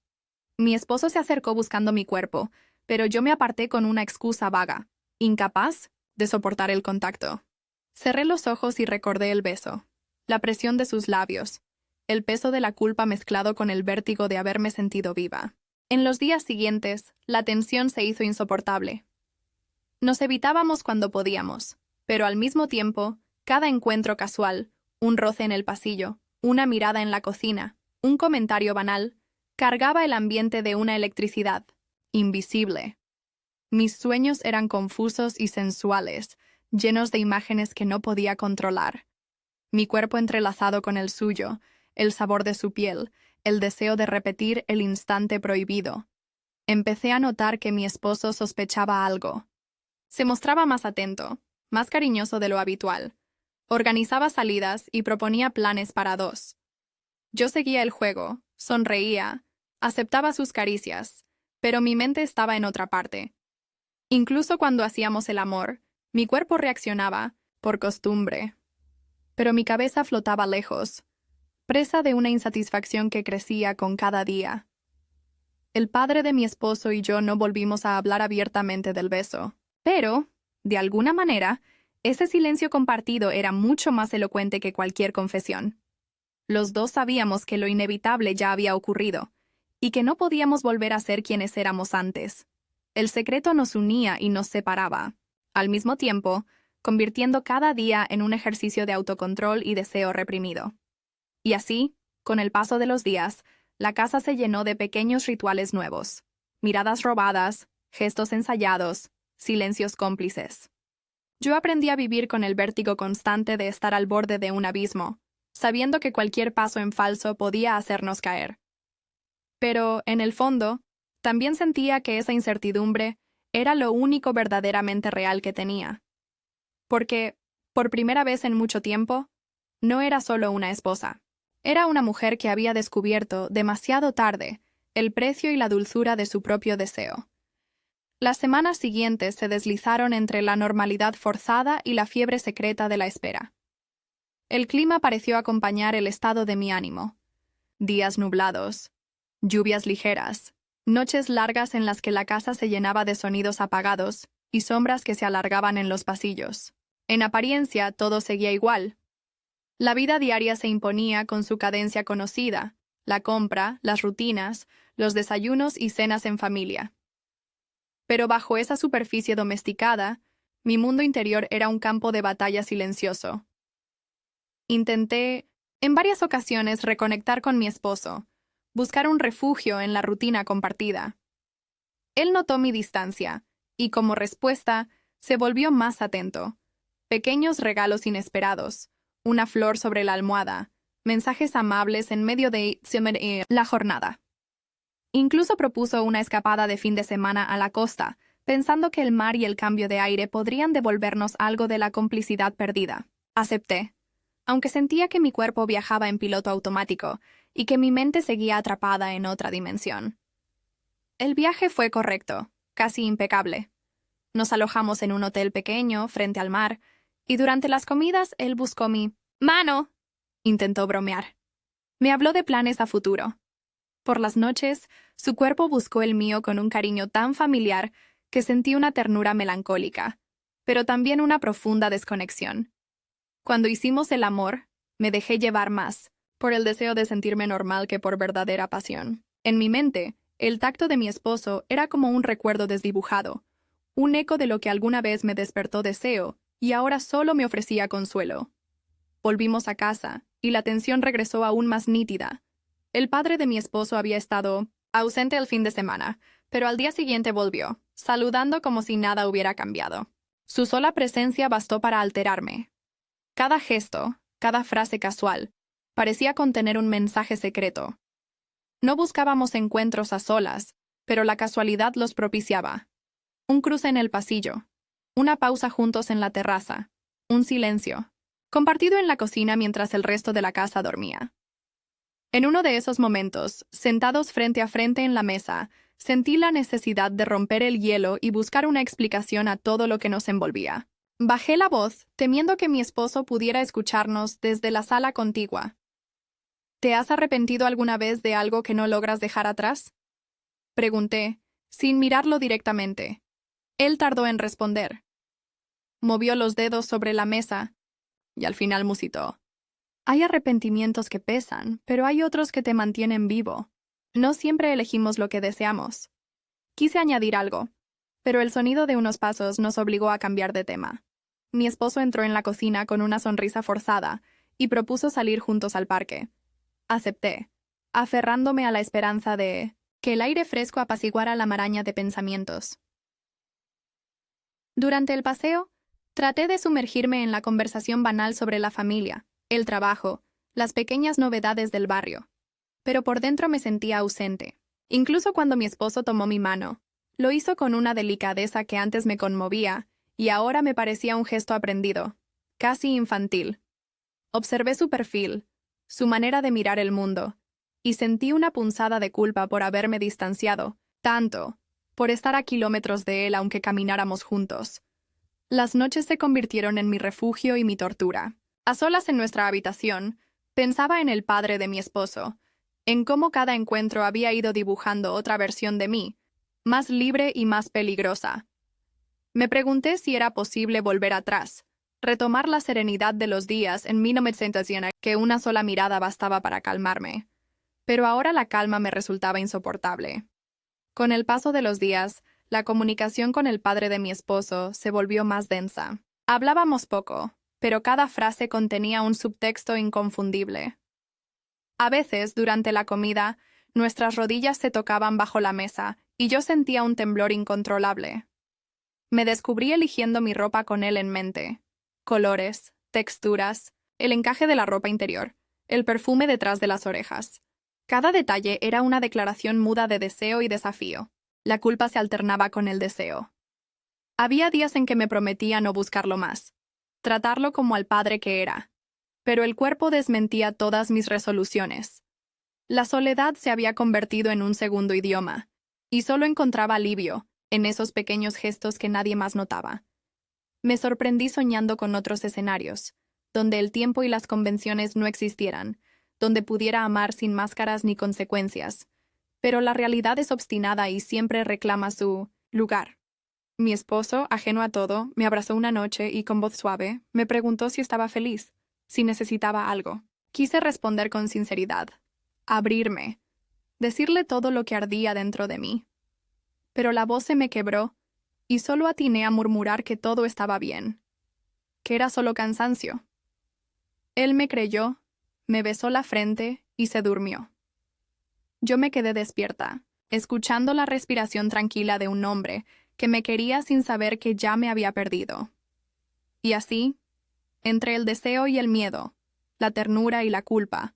Mi esposo se acercó buscando mi cuerpo, pero yo me aparté con una excusa vaga, incapaz de soportar el contacto. Cerré los ojos y recordé el beso, la presión de sus labios, el peso de la culpa mezclado con el vértigo de haberme sentido viva. En los días siguientes, la tensión se hizo insoportable. Nos evitábamos cuando podíamos, pero al mismo tiempo, cada encuentro casual, un roce en el pasillo, una mirada en la cocina, un comentario banal, cargaba el ambiente de una electricidad invisible. Mis sueños eran confusos y sensuales, llenos de imágenes que no podía controlar. Mi cuerpo entrelazado con el suyo, el sabor de su piel, el deseo de repetir el instante prohibido. Empecé a notar que mi esposo sospechaba algo. Se mostraba más atento, más cariñoso de lo habitual. Organizaba salidas y proponía planes para dos. Yo seguía el juego, sonreía, aceptaba sus caricias, pero mi mente estaba en otra parte. Incluso cuando hacíamos el amor, mi cuerpo reaccionaba, por costumbre. Pero mi cabeza flotaba lejos, presa de una insatisfacción que crecía con cada día. El padre de mi esposo y yo no volvimos a hablar abiertamente del beso, pero, de alguna manera, ese silencio compartido era mucho más elocuente que cualquier confesión. Los dos sabíamos que lo inevitable ya había ocurrido, y que no podíamos volver a ser quienes éramos antes. El secreto nos unía y nos separaba, al mismo tiempo, convirtiendo cada día en un ejercicio de autocontrol y deseo reprimido. Y así, con el paso de los días, la casa se llenó de pequeños rituales nuevos, miradas robadas, gestos ensayados, silencios cómplices. Yo aprendí a vivir con el vértigo constante de estar al borde de un abismo, sabiendo que cualquier paso en falso podía hacernos caer. Pero, en el fondo, también sentía que esa incertidumbre era lo único verdaderamente real que tenía. Porque, por primera vez en mucho tiempo, no era solo una esposa. Era una mujer que había descubierto, demasiado tarde, el precio y la dulzura de su propio deseo. Las semanas siguientes se deslizaron entre la normalidad forzada y la fiebre secreta de la espera. El clima pareció acompañar el estado de mi ánimo. Días nublados, lluvias ligeras, noches largas en las que la casa se llenaba de sonidos apagados y sombras que se alargaban en los pasillos. En apariencia, todo seguía igual. La vida diaria se imponía con su cadencia conocida, la compra, las rutinas, los desayunos y cenas en familia. Pero bajo esa superficie domesticada, mi mundo interior era un campo de batalla silencioso. Intenté En varias ocasiones reconectar con mi esposo, buscar un refugio en la rutina compartida. Él notó mi distancia, y como respuesta, se volvió más atento. Pequeños regalos inesperados, una flor sobre la almohada, mensajes amables en medio de la jornada. Incluso propuso una escapada de fin de semana a la costa, pensando que el mar y el cambio de aire podrían devolvernos algo de la complicidad perdida. Acepté, aunque sentía que mi cuerpo viajaba en piloto automático y que mi mente seguía atrapada en otra dimensión. El viaje fue correcto, casi impecable. Nos alojamos en un hotel pequeño, frente al mar, y durante las comidas él buscó mi mano. Intentó bromear. Me habló de planes a futuro. Por las noches, su cuerpo buscó el mío con un cariño tan familiar que sentí una ternura melancólica, pero también una profunda desconexión. Cuando hicimos el amor, me dejé llevar más, por el deseo de sentirme normal que por verdadera pasión. En mi mente, el tacto de mi esposo era como un recuerdo desdibujado, un eco de lo que alguna vez me despertó deseo y ahora solo me ofrecía consuelo. Volvimos a casa, y la tensión regresó aún más nítida. El padre de mi esposo había estado ausente el fin de semana, pero al día siguiente volvió, saludando como si nada hubiera cambiado. Su sola presencia bastó para alterarme. Cada gesto, cada frase casual, parecía contener un mensaje secreto. No buscábamos encuentros a solas, pero la casualidad los propiciaba. Un cruce en el pasillo, una pausa juntos en la terraza, un silencio, compartido en la cocina mientras el resto de la casa dormía. En uno de esos momentos, sentados frente a frente en la mesa, sentí la necesidad de romper el hielo y buscar una explicación a todo lo que nos envolvía. Bajé la voz, temiendo que mi esposo pudiera escucharnos desde la sala contigua. ¿Te has arrepentido alguna vez de algo que no logras dejar atrás? Pregunté, sin mirarlo directamente. Él tardó en responder. Movió los dedos sobre la mesa y al final musitó. Hay arrepentimientos que pesan, pero hay otros que te mantienen vivo. No siempre elegimos lo que deseamos. Quise añadir algo, pero el sonido de unos pasos nos obligó a cambiar de tema. Mi esposo entró en la cocina con una sonrisa forzada y propuso salir juntos al parque. Acepté, aferrándome a la esperanza de que el aire fresco apaciguara la maraña de pensamientos. Durante el paseo, traté de sumergirme en la conversación banal sobre la familia, el trabajo, las pequeñas novedades del barrio. Pero por dentro me sentía ausente. Incluso cuando mi esposo tomó mi mano, lo hizo con una delicadeza que antes me conmovía y ahora me parecía un gesto aprendido, casi infantil. Observé su perfil, su manera de mirar el mundo, y sentí una punzada de culpa por haberme distanciado, tanto, por estar a kilómetros de él aunque camináramos juntos. Las noches se convirtieron en mi refugio y mi tortura. A solas en nuestra habitación, pensaba en el padre de mi esposo, en cómo cada encuentro había ido dibujando otra versión de mí, más libre y más peligrosa. Me pregunté si era posible volver atrás, retomar la serenidad de los días en 1900 que una sola mirada bastaba para calmarme. Pero ahora la calma me resultaba insoportable. Con el paso de los días, la comunicación con el padre de mi esposo se volvió más densa. Hablábamos poco, pero cada frase contenía un subtexto inconfundible. A veces, durante la comida, nuestras rodillas se tocaban bajo la mesa y yo sentía un temblor incontrolable. Me descubrí eligiendo mi ropa con él en mente. Colores, texturas, el encaje de la ropa interior, el perfume detrás de las orejas. Cada detalle era una declaración muda de deseo y desafío. La culpa se alternaba con el deseo. Había días en que me prometía no buscarlo más, tratarlo como al padre que era. Pero el cuerpo desmentía todas mis resoluciones. La soledad se había convertido en un segundo idioma, y solo encontraba alivio en esos pequeños gestos que nadie más notaba. Me sorprendí soñando con otros escenarios, donde el tiempo y las convenciones no existieran, donde pudiera amar sin máscaras ni consecuencias. Pero la realidad es obstinada y siempre reclama su lugar. Mi esposo, ajeno a todo, me abrazó una noche y con voz suave me preguntó si estaba feliz, si necesitaba algo. Quise responder con sinceridad, abrirme, decirle todo lo que ardía dentro de mí. Pero la voz se me quebró y solo atiné a murmurar que todo estaba bien, que era solo cansancio. Él me creyó me besó la frente y se durmió. Yo me quedé despierta, escuchando la respiración tranquila de un hombre que me quería sin saber que ya me había perdido. Y así, entre el deseo y el miedo, la ternura y la culpa,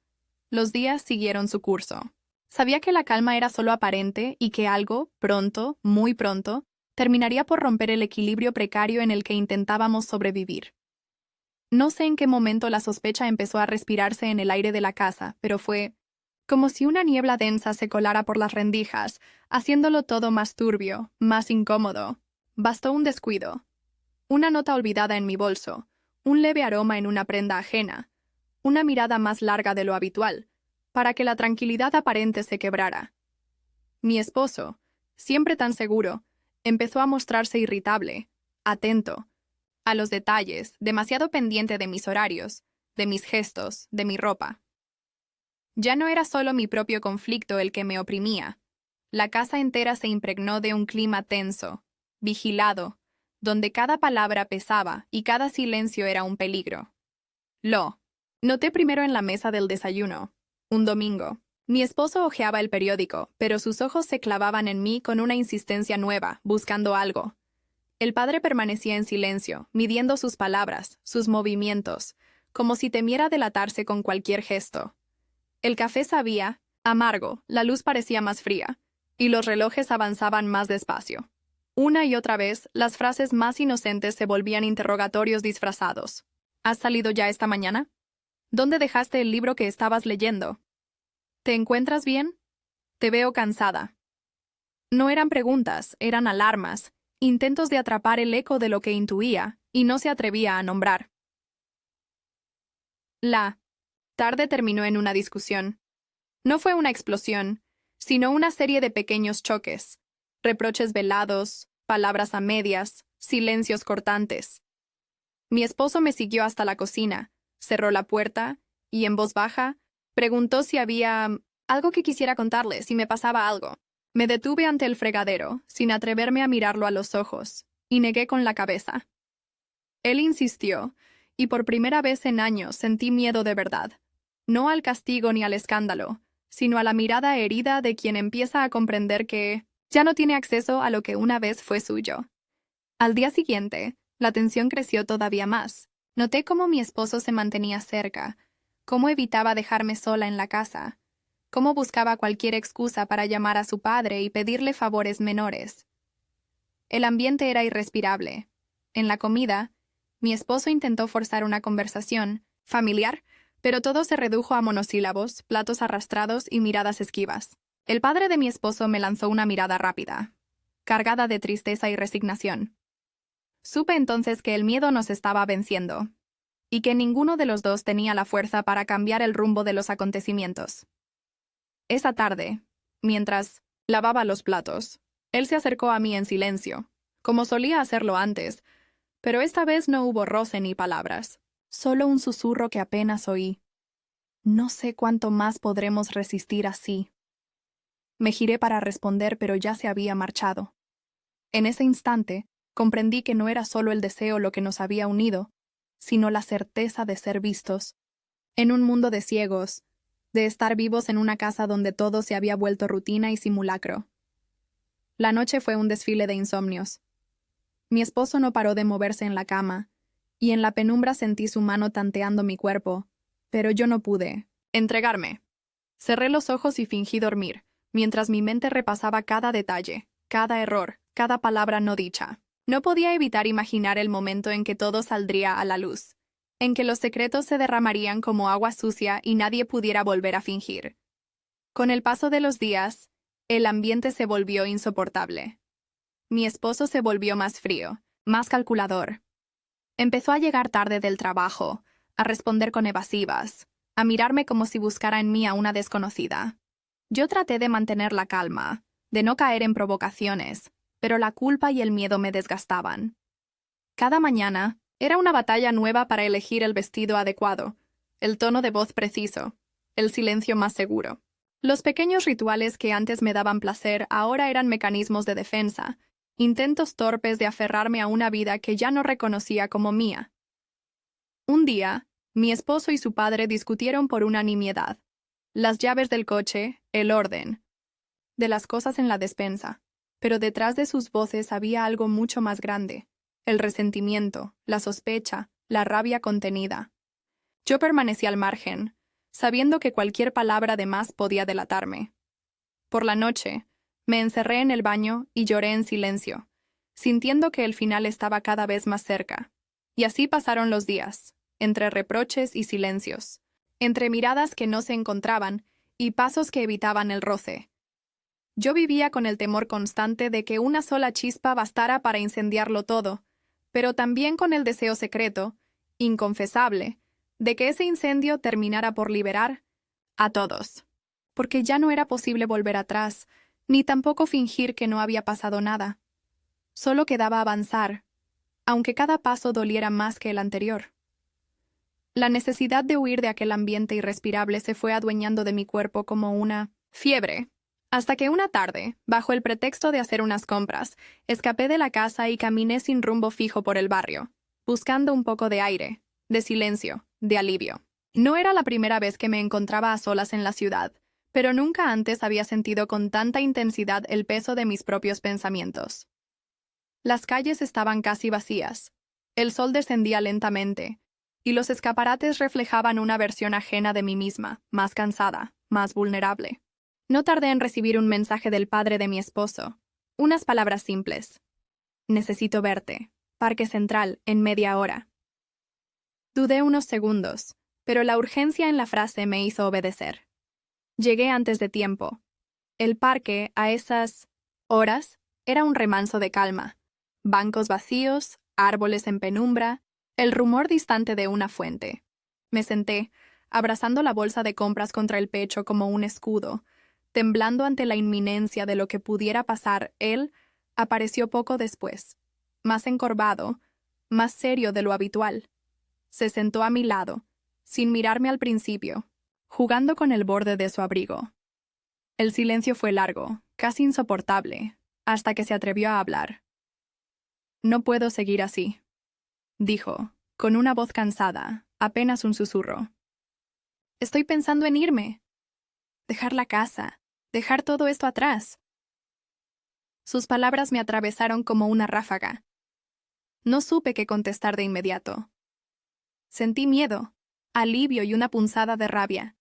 los días siguieron su curso. Sabía que la calma era solo aparente y que algo, pronto, muy pronto, terminaría por romper el equilibrio precario en el que intentábamos sobrevivir. No sé en qué momento la sospecha empezó a respirarse en el aire de la casa, pero fue como si una niebla densa se colara por las rendijas, haciéndolo todo más turbio, más incómodo. Bastó un descuido, una nota olvidada en mi bolso, un leve aroma en una prenda ajena, una mirada más larga de lo habitual, para que la tranquilidad aparente se quebrara. Mi esposo, siempre tan seguro, empezó a mostrarse irritable, atento, a los detalles, demasiado pendiente de mis horarios, de mis gestos, de mi ropa. Ya no era solo mi propio conflicto el que me oprimía. La casa entera se impregnó de un clima tenso, vigilado, donde cada palabra pesaba y cada silencio era un peligro. Lo noté primero en la mesa del desayuno, un domingo. Mi esposo hojeaba el periódico, pero sus ojos se clavaban en mí con una insistencia nueva, buscando algo. El padre permanecía en silencio, midiendo sus palabras, sus movimientos, como si temiera delatarse con cualquier gesto. El café sabía amargo, la luz parecía más fría, y los relojes avanzaban más despacio. Una y otra vez, las frases más inocentes se volvían interrogatorios disfrazados. ¿Has salido ya esta mañana? ¿Dónde dejaste el libro que estabas leyendo? ¿Te encuentras bien? Te veo cansada. No eran preguntas, eran alarmas, intentos de atrapar el eco de lo que intuía y no se atrevía a nombrar. La tarde terminó en una discusión. No fue una explosión, sino una serie de pequeños choques, reproches velados, palabras a medias, silencios cortantes. Mi esposo me siguió hasta la cocina, cerró la puerta y, en voz baja, preguntó si había algo que quisiera contarle, si me pasaba algo. Me detuve ante el fregadero, sin atreverme a mirarlo a los ojos, y negué con la cabeza. Él insistió, y por primera vez en años sentí miedo de verdad. No al castigo ni al escándalo, sino a la mirada herida de quien empieza a comprender que ya no tiene acceso a lo que una vez fue suyo. Al día siguiente, la tensión creció todavía más. Noté cómo mi esposo se mantenía cerca, cómo evitaba dejarme sola en la casa, cómo buscaba cualquier excusa para llamar a su padre y pedirle favores menores. El ambiente era irrespirable. En la comida, mi esposo intentó forzar una conversación familiar, pero todo se redujo a monosílabos, platos arrastrados y miradas esquivas. El padre de mi esposo me lanzó una mirada rápida, cargada de tristeza y resignación. Supe entonces que el miedo nos estaba venciendo, y que ninguno de los dos tenía la fuerza para cambiar el rumbo de los acontecimientos. Esa tarde, mientras lavaba los platos, él se acercó a mí en silencio, como solía hacerlo antes, pero esta vez no hubo roce ni palabras. Solo un susurro que apenas oí. No sé cuánto más podremos resistir así. Me giré para responder, pero ya se había marchado. En ese instante, comprendí que no era solo el deseo lo que nos había unido, sino la certeza de ser vistos. En un mundo de ciegos, de estar vivos en una casa donde todo se había vuelto rutina y simulacro. La noche fue un desfile de insomnios. Mi esposo no paró de moverse en la cama, y en la penumbra sentí su mano tanteando mi cuerpo, pero yo no pude entregarme. Cerré los ojos y fingí dormir, mientras mi mente repasaba cada detalle, cada error, cada palabra no dicha. No podía evitar imaginar el momento en que todo saldría a la luz, en que los secretos se derramarían como agua sucia y nadie pudiera volver a fingir. Con el paso de los días, el ambiente se volvió insoportable. Mi esposo se volvió más frío, más calculador. Empezó a llegar tarde del trabajo, a responder con evasivas, a mirarme como si buscara en mí a una desconocida. Yo traté de mantener la calma, de no caer en provocaciones, pero la culpa y el miedo me desgastaban. Cada mañana era una batalla nueva para elegir el vestido adecuado, el tono de voz preciso, el silencio más seguro. Los pequeños rituales que antes me daban placer ahora eran mecanismos de defensa, intentos torpes de aferrarme a una vida que ya no reconocía como mía. Un día, Mi esposo y su padre discutieron por unanimidad. Las llaves del coche, el orden, de las cosas en la despensa. Pero detrás de sus voces había algo mucho más grande: el resentimiento, la sospecha, la rabia contenida. Yo permanecí al margen, sabiendo que cualquier palabra de más podía delatarme. Por la noche, me encerré en el baño y lloré en silencio, sintiendo que el final estaba cada vez más cerca. Y así pasaron los días, entre reproches y silencios, entre miradas que no se encontraban y pasos que evitaban el roce. Yo vivía con el temor constante de que una sola chispa bastara para incendiarlo todo, pero también con el deseo secreto, inconfesable, de que ese incendio terminara por liberar a todos. Porque ya no era posible volver atrás, ni tampoco fingir que no había pasado nada. Solo quedaba avanzar, aunque cada paso doliera más que el anterior. La necesidad de huir de aquel ambiente irrespirable se fue adueñando de mi cuerpo como una fiebre, hasta que una tarde, bajo el pretexto de hacer unas compras, escapé de la casa y caminé sin rumbo fijo por el barrio, buscando un poco de aire, de silencio, de alivio. No era la primera vez que me encontraba a solas en la ciudad, pero nunca antes había sentido con tanta intensidad el peso de mis propios pensamientos. Las calles estaban casi vacías, el sol descendía lentamente, y los escaparates reflejaban una versión ajena de mí misma, más cansada, más vulnerable. No tardé en recibir un mensaje del padre de mi esposo. Unas palabras simples: necesito verte. Parque Central, en media hora. Dudé unos segundos, pero la urgencia en la frase me hizo obedecer. Llegué antes de tiempo. El parque, a esas horas, era un remanso de calma. Bancos vacíos, árboles en penumbra, el rumor distante de una fuente. Me senté, abrazando la bolsa de compras contra el pecho como un escudo. Temblando ante la inminencia de lo que pudiera pasar, él apareció poco después, más encorvado, más serio de lo habitual. Se sentó a mi lado, sin mirarme al principio, jugando con el borde de su abrigo. El silencio fue largo, casi insoportable, hasta que se atrevió a hablar. «No puedo seguir así», dijo, con una voz cansada, apenas un susurro. «Estoy pensando en irme. Dejar la casa, dejar todo esto atrás». Sus palabras me atravesaron como una ráfaga. No supe qué contestar de inmediato. Sentí miedo, alivio y una punzada de rabia.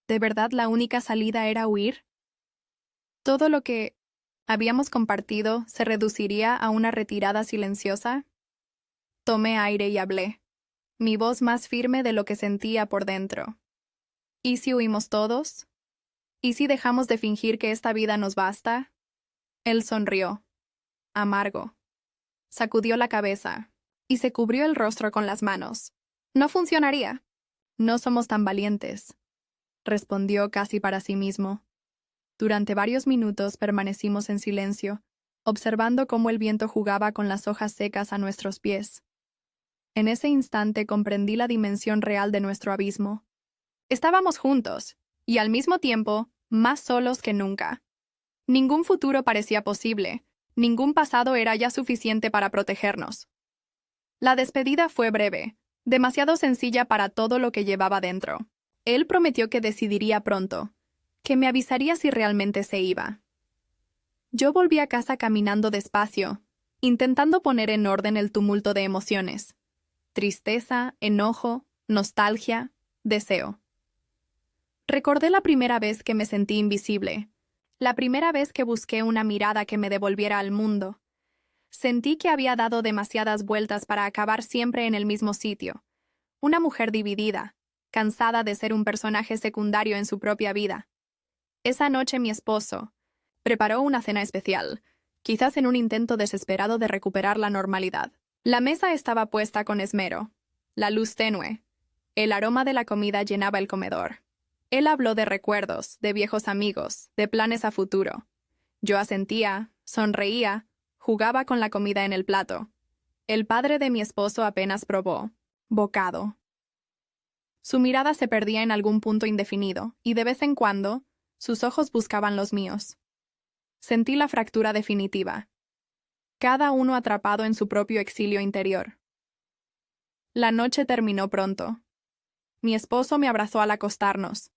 ¿De verdad la única salida era huir? ¿Todo lo que habíamos compartido se reduciría a una retirada silenciosa? Tomé aire y hablé, mi voz más firme de lo que sentía por dentro. ¿Y si huimos todos? ¿Y si dejamos de fingir que esta vida nos basta? Él sonrió, amargo. Sacudió la cabeza y se cubrió el rostro con las manos. «No funcionaría. No somos tan valientes», respondió casi para sí mismo. Durante varios minutos permanecimos en silencio, observando cómo el viento jugaba con las hojas secas a nuestros pies. En ese instante comprendí la dimensión real de nuestro abismo. Estábamos juntos, y al mismo tiempo, más solos que nunca. Ningún futuro parecía posible, ningún pasado era ya suficiente para protegernos. La despedida fue breve, demasiado sencilla para todo lo que llevaba dentro. Él prometió que decidiría pronto, que me avisaría si realmente se iba. Yo volví a casa caminando despacio, intentando poner en orden el tumulto de emociones. Tristeza, enojo, nostalgia, deseo. Recordé la primera vez que me sentí invisible, la primera vez que busqué una mirada que me devolviera al mundo. Sentí que había dado demasiadas vueltas para acabar siempre en el mismo sitio. Una mujer dividida, cansada de ser un personaje secundario en su propia vida. Esa noche mi esposo preparó una cena especial, quizás en un intento desesperado de recuperar la normalidad. La mesa estaba puesta con esmero, la luz tenue. El aroma de la comida llenaba el comedor. Él habló de recuerdos, de viejos amigos, de planes a futuro. Yo asentía, sonreía, jugaba con la comida en el plato. El padre de mi esposo apenas probó. Bocado. Su mirada se perdía en algún punto indefinido, y de vez en cuando, sus ojos buscaban los míos. Sentí la fractura definitiva. Cada uno atrapado en su propio exilio interior. La noche terminó pronto. Mi esposo me abrazó al acostarnos,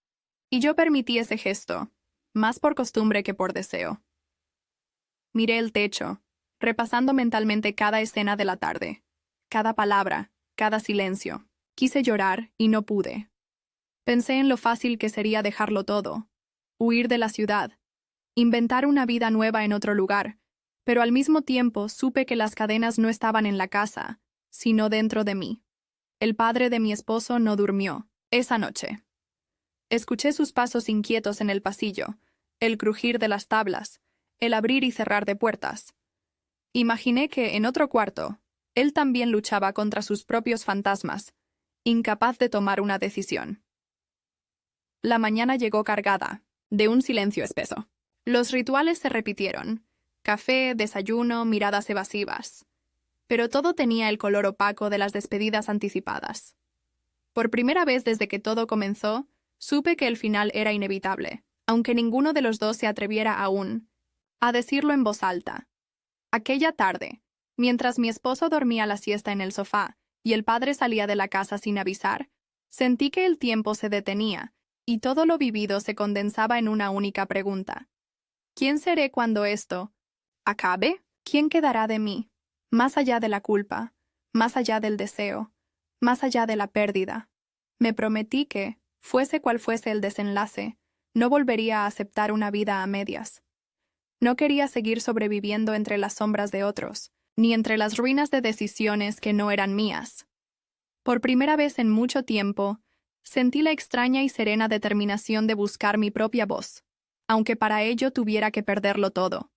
y yo permití ese gesto, más por costumbre que por deseo. Miré el techo, repasando mentalmente cada escena de la tarde, cada palabra, cada silencio. Quise llorar y no pude. Pensé en lo fácil que sería dejarlo todo, huir de la ciudad, inventar una vida nueva en otro lugar, pero al mismo tiempo supe que las cadenas no estaban en la casa, sino dentro de mí. El padre de mi esposo no durmió esa noche. Escuché sus pasos inquietos en el pasillo, el crujir de las tablas, el abrir y cerrar de puertas. Imaginé que, en otro cuarto, él también luchaba contra sus propios fantasmas, incapaz de tomar una decisión. La mañana llegó cargada, de un silencio espeso. Los rituales se repitieron: café, desayuno, miradas evasivas. Pero todo tenía el color opaco de las despedidas anticipadas. Por primera vez desde que todo comenzó, supe que el final era inevitable, aunque ninguno de los dos se atreviera aún a decirlo en voz alta. Aquella tarde, mientras mi esposo dormía la siesta en el sofá y el padre salía de la casa sin avisar, sentí que el tiempo se detenía y todo lo vivido se condensaba en una única pregunta. ¿Quién seré cuando esto acabe? ¿Quién quedará de mí? Más allá de la culpa, más allá del deseo, más allá de la pérdida. Me prometí que, fuese cual fuese el desenlace, no volvería a aceptar una vida a medias. No quería seguir sobreviviendo entre las sombras de otros, ni entre las ruinas de decisiones que no eran mías. Por primera vez en mucho tiempo, sentí la extraña y serena determinación de buscar mi propia voz, aunque para ello tuviera que perderlo todo.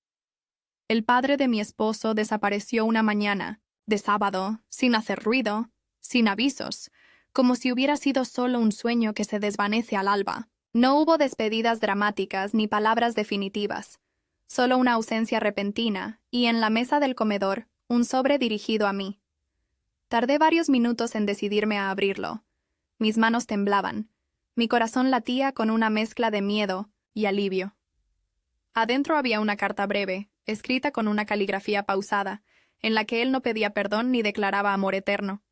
El padre de mi esposo desapareció una mañana, de sábado, sin hacer ruido, sin avisos, como si hubiera sido solo un sueño que se desvanece al alba. No hubo despedidas dramáticas ni palabras definitivas, solo una ausencia repentina y, en la mesa del comedor, un sobre dirigido a mí. Tardé varios minutos en decidirme a abrirlo. Mis manos temblaban, mi corazón latía con una mezcla de miedo y alivio. Adentro había una carta breve, escrita con una caligrafía pausada, en la que él no pedía perdón ni declaraba amor eterno.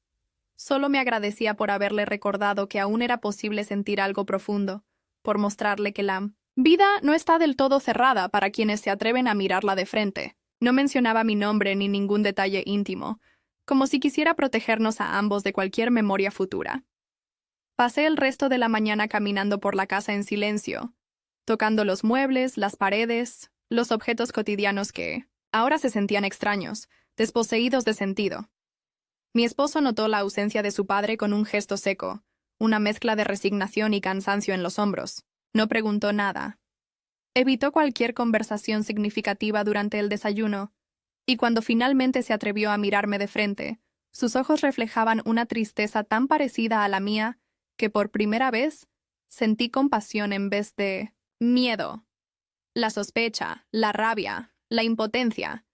Solo me agradecía por haberle recordado que aún era posible sentir algo profundo, por mostrarle que la vida no está del todo cerrada para quienes se atreven a mirarla de frente. No mencionaba mi nombre ni ningún detalle íntimo, como si quisiera protegernos a ambos de cualquier memoria futura. Pasé el resto de la mañana caminando por la casa en silencio, tocando los muebles, las paredes, los objetos cotidianos que ahora se sentían extraños, desposeídos de sentido. Mi esposo notó la ausencia de su padre con un gesto seco, una mezcla de resignación y cansancio en los hombros. No preguntó nada. Evitó cualquier conversación significativa durante el desayuno, y cuando finalmente se atrevió a mirarme de frente, sus ojos reflejaban una tristeza tan parecida a la mía que por primera vez sentí compasión en vez de miedo. La sospecha, la rabia, la impotencia.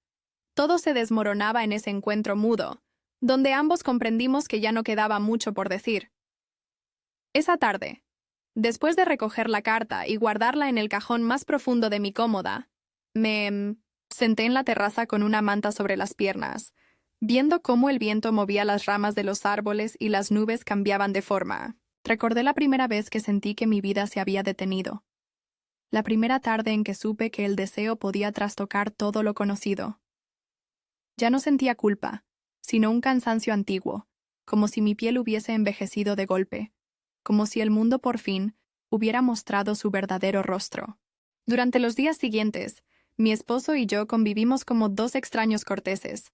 Todo se desmoronaba en ese encuentro mudo, donde ambos comprendimos que ya no quedaba mucho por decir. Esa tarde, después de recoger la carta y guardarla en el cajón más profundo de mi cómoda, me senté en la terraza con una manta sobre las piernas, viendo cómo el viento movía las ramas de los árboles y las nubes cambiaban de forma. Recordé la primera vez que sentí que mi vida se había detenido. La primera tarde en que supe que el deseo podía trastocar todo lo conocido. Ya no sentía culpa, sino un cansancio antiguo, como si mi piel hubiese envejecido de golpe, como si el mundo por fin hubiera mostrado su verdadero rostro. Durante los días siguientes, mi esposo y yo convivimos como dos extraños corteses.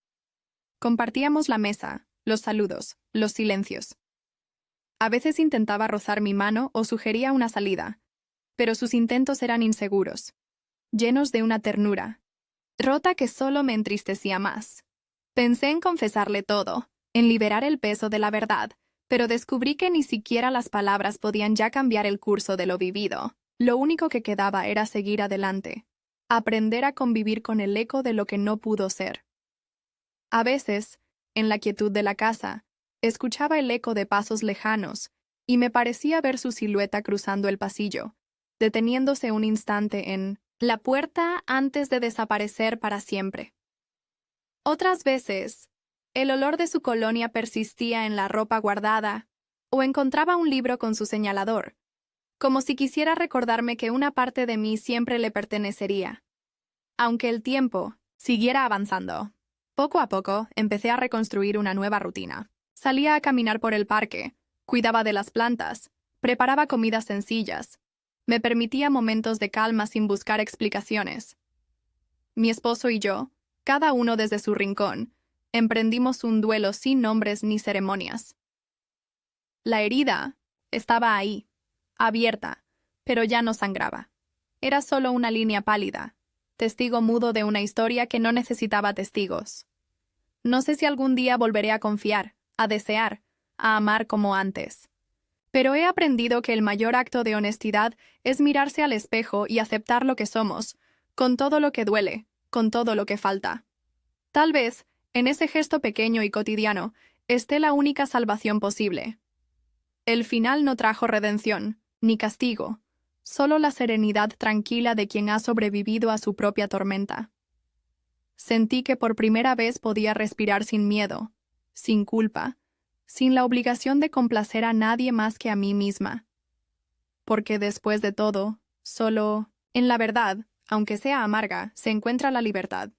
Compartíamos la mesa, los saludos, los silencios. A veces intentaba rozar mi mano o sugería una salida, pero sus intentos eran inseguros, llenos de una ternura rota que solo me entristecía más. Pensé en confesarle todo, en liberar el peso de la verdad, pero descubrí que ni siquiera las palabras podían ya cambiar el curso de lo vivido. Lo único que quedaba era seguir adelante, aprender a convivir con el eco de lo que no pudo ser. A veces, en la quietud de la casa, escuchaba el eco de pasos lejanos y me parecía ver su silueta cruzando el pasillo, deteniéndose un instante en la puerta antes de desaparecer para siempre. Otras veces, el olor de su colonia persistía en la ropa guardada o encontraba un libro con su señalador, como si quisiera recordarme que una parte de mí siempre le pertenecería. Aunque el tiempo siguiera avanzando. Poco a poco empecé a reconstruir una nueva rutina. Salía a caminar por el parque, cuidaba de las plantas, preparaba comidas sencillas, me permitía momentos de calma sin buscar explicaciones. Mi esposo y yo, cada uno desde su rincón, emprendimos un duelo sin nombres ni ceremonias. La herida estaba ahí, abierta, pero ya no sangraba. Era solo una línea pálida, testigo mudo de una historia que no necesitaba testigos. No sé si algún día volveré a confiar, a desear, a amar como antes. Pero he aprendido que el mayor acto de honestidad es mirarse al espejo y aceptar lo que somos, con todo lo que duele, con todo lo que falta. Tal vez, en ese gesto pequeño y cotidiano, esté la única salvación posible. El final no trajo redención, ni castigo, solo la serenidad tranquila de quien ha sobrevivido a su propia tormenta. Sentí que por primera vez podía respirar sin miedo, sin culpa, sin la obligación de complacer a nadie más que a mí misma. Porque después de todo, solo, en la verdad, aunque sea amarga, se encuentra la libertad.